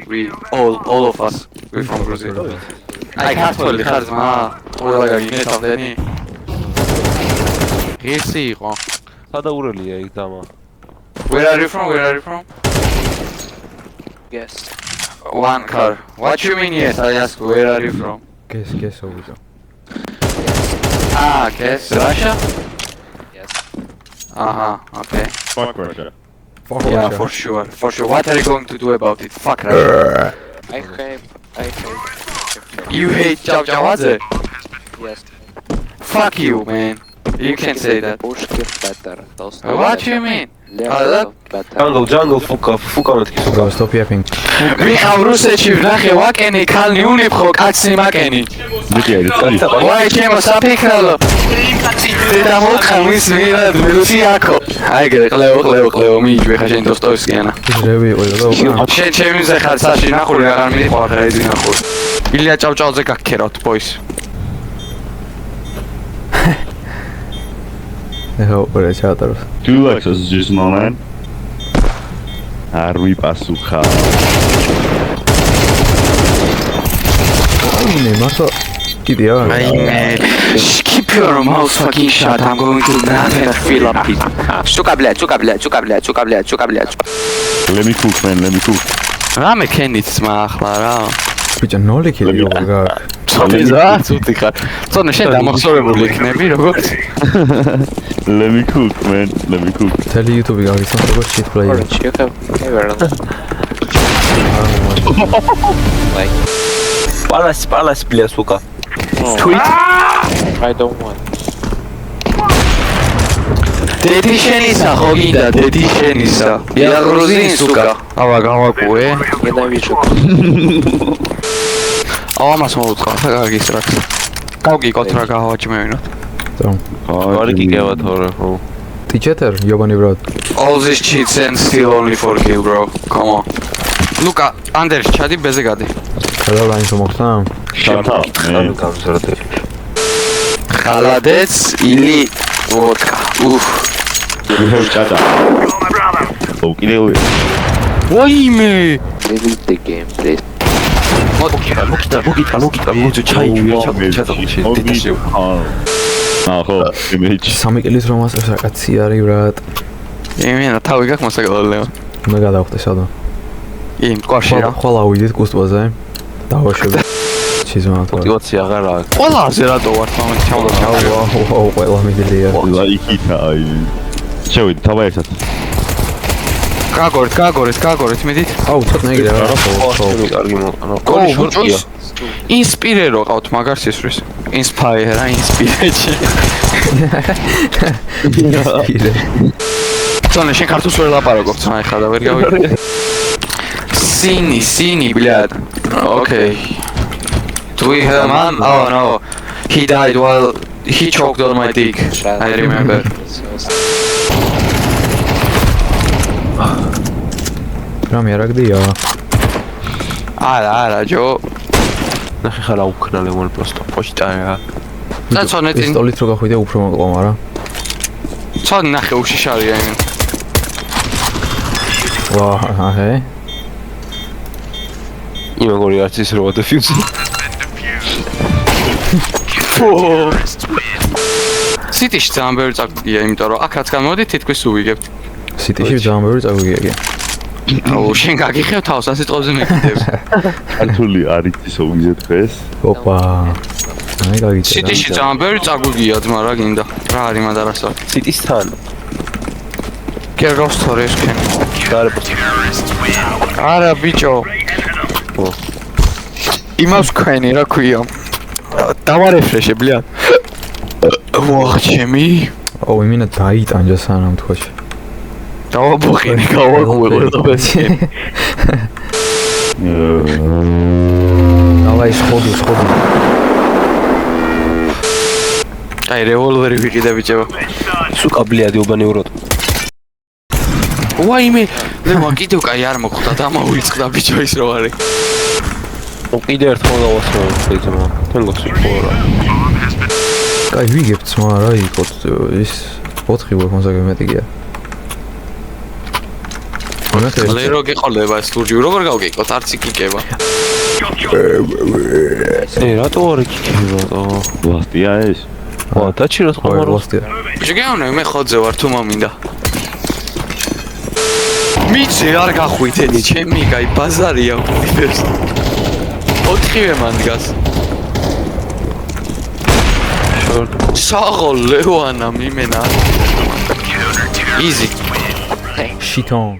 We all of us. We from Brazil. I can't tell you ma. Ola gagine tavdeni. Ღირსი იყო. სადაურელია იქ დამა. Where are you from? Yes. One car. What you mean yes? I ask where are you from? Guess over. Ah, guess Russia? Yes. Okay. Fuck Russia. Yeah, for sure. What are you going to do about it? Fuck Russia. I hate. You hate Javadze? Yes. Fuck you, man. You can say that. Pushkin better. What you mean? Level better. Jungle ფუკანოთ კი Go stop yapping. ვიყავ რუსეთში ვნახე ვაკენი ქალნი უნიფხო კაცი მაკენი. ვაი ჩემო საფიქრალო. და მოხარ მის მიღად მილუსიაკო. აიგე ყლეო მიიჯვე ხა შენ დოსტოევსკიანა. რევი იყო და შენ ჩემი ზეხარ საში ნახული აღარ მიყვარ რა ეძინა ხო. ილია ჭავჭავზე გაქქერავთ ბოის. ეხა ორე ჩაატაროს. Do you like sausages, my man? Arvi pasucha. აიმე მართლა კიდე არა. Aime. Keep your mouth fucking shut. I'm going to never fill up it. Сука, блядь. Let me cook, man. Let me cook. რა მექენიც მა ახლა რა. ბიჭო ნოლი კიდე როგორ გაქვს. ცოტი ხარ. წონე შენ დამახსოვრებული იქნები როგორც. Let me cook, man. Let me cook. თელი YouTube გაგიცნობ როგორც cheat player. Orange, you have never. Like. პალას ბლია სუკა. Tweet. I don't want. დედი შენისა ხო გინდა დედი შენისა. Я грузин, сука. ава გავაკუე. Ненавижу. ამას მოუწყა გაგის რაკს. გავგიკოთ რა გავაჭმევინოთ. ვარი გიგევა თორე ხო. Teacher, Yobani brad. All these cheats and still only for kill, bro. Come on. Luka, Anders, ჩადი ბეზე გადი. Kada lines მოხდა? Shut up, man. ხალადეც или водка. Shut up. Oh, კიდევ. ვაიმე! Leave the game, please. მოგიტა მოძე ჩაიჭვია ჩაძახში. ხო, image. 3 კილის რომ ასწრებს რაკაცი არის ბრატ. იმენა თავი გაქვს მოსაგალელეო. მე გადავხტე სადო. იმ კვაში რა. ხოლა ავიდეთ კუსტვაზე. დავაშვები. ჩიზმა თქვა. мотивაცია აღარ აქვს. ყველაზე რატო ვარ თამაში ჩავდა. აუ, ყველა მიდილია. ლაიქითა აი. შევიდე, თავა ერთად. გაგორეთ, მიდით. აუ, ცოტა ეგრე რა. კარგი მოყანო. გოლის ინსპირერო ყავთ მაგარ სისვრის. ინსპაიერა ინსპირეჩი. წონე შენ ქართულს ვერ ლაპარაკობ ცა ხა და ვერ გავიგე. სინი, блядь. Okay. Do we have man? Oh no. He died while he choked on my dick. I remember. რამე რა გდია? არა, ჯო. ნახე ხარ აუქნა ლევონ просто პოშტაა. წონე წინ. პისტოლით რო გახვიდე უფრო მოყვა, მაგრამ. წონე ნახე უშიშარია იმენ. ვა, აჰე. იმაგორი არც ის რო დეფიუზი. სიტიში ძალიან ბევრი წაგვიგია, იმიტომ რომ აქ რაც გამოდით თითქოს უვიგებთ. სიტიში ძალიან ბევრი წაგვიგია. აუ შენ გაგიხევ თავს ასე წყობზე მეკიდებს. ქართული არის ისო ვიზეთ ხეს. ოპა. აი გაგიწერა. სიტიში ძალიან ბევრი წაგვიგია ძმა რა გინდა. რა არის მადარასო. სიტისთან. კეროს თორეს ქენ. გარებოს. არა ბიჭო. იმას ქვენი რა ქვია. დავარეფრეშე ბლია. ვაჰ ჩემი. ო იმინა დაიტანჯა სანამ თქოში. დავაბოხინე გავაკუე ყველაფერში. დავაი სხოდი. აი რევოლვერი ვიყიდა ბიჭო. სუკა ბლიადი უბანეუროთ. ვაიმე, მე კიდევ კაი არ მოხდა და მოვიწყდა ბიჭო ის რო არის. კიდე ერთხელ დავასრულე შეიძლება. თან გასულყორა. კაი ვიგებთ მაგრამ ის 4 ვარ მოსაგე მეტი გია. ლე რო გეყოლება ეს ლურჯი როგორ გავგეკოთ არც იქიკება რატო არ იქნება რატო? ლასტია ეს? ვა, დაჩიროთ ხომარო. შეგეუნე მე ხოძე ვარ თუ მომინდა მიჩე არ გახვითენი ჩემი კაი ბაზარია უყურებს 4-ვე მან დგას საღოლ ლევანა მიმენა იზი შიტონ